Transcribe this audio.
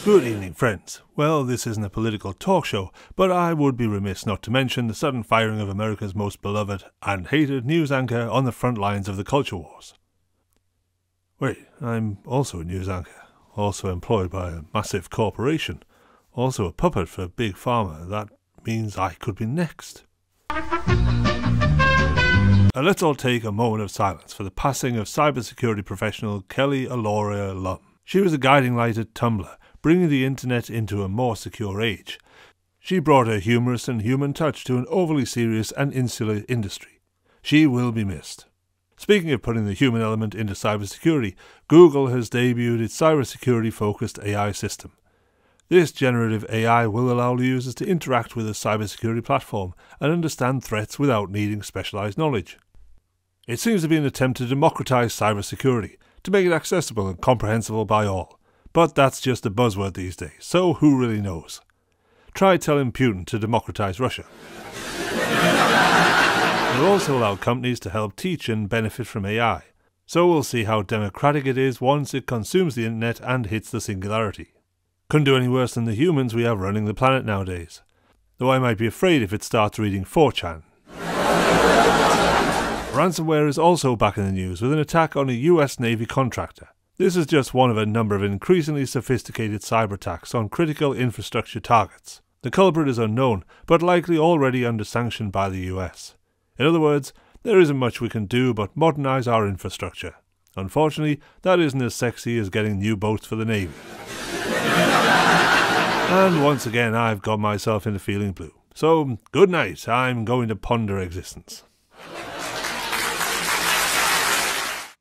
Good evening, friends. Well, this isn't a political talk show, but I would be remiss not to mention the sudden firing of America's most beloved and hated news anchor on the front lines of the culture wars. Wait, I'm also a news anchor, also employed by a massive corporation, also a puppet for Big Pharma. That means I could be next. Let's all take a moment of silence for the passing of cybersecurity professional Kelly Aloria Lum. She was a guiding light at Tumblr, bringing the internet into a more secure age. She brought a humorous and human touch to an overly serious and insular industry. She will be missed. Speaking of putting the human element into cybersecurity, Google has debuted its cybersecurity-focused AI system. This generative AI will allow users to interact with a cybersecurity platform and understand threats without needing specialized knowledge. It seems to be an attempt to democratize cybersecurity, to make it accessible and comprehensible by all. But that's just a buzzword these days, so who really knows? Try telling Putin to democratize Russia. It will also allow companies to help teach and benefit from AI, so we'll see how democratic it is once it consumes the internet and hits the singularity. Couldn't do any worse than the humans we have running the planet nowadays, though I might be afraid if it starts reading 4chan. Ransomware is also back in the news with an attack on a US Navy contractor. This is just one of a number of increasingly sophisticated cyber attacks on critical infrastructure targets. The culprit is unknown, but likely already under sanction by the US. In other words, there isn't much we can do but modernize our infrastructure. Unfortunately, that isn't as sexy as getting new boats for the Navy. And once again I've got myself into feeling blue. So, good night, I'm going to ponder existence.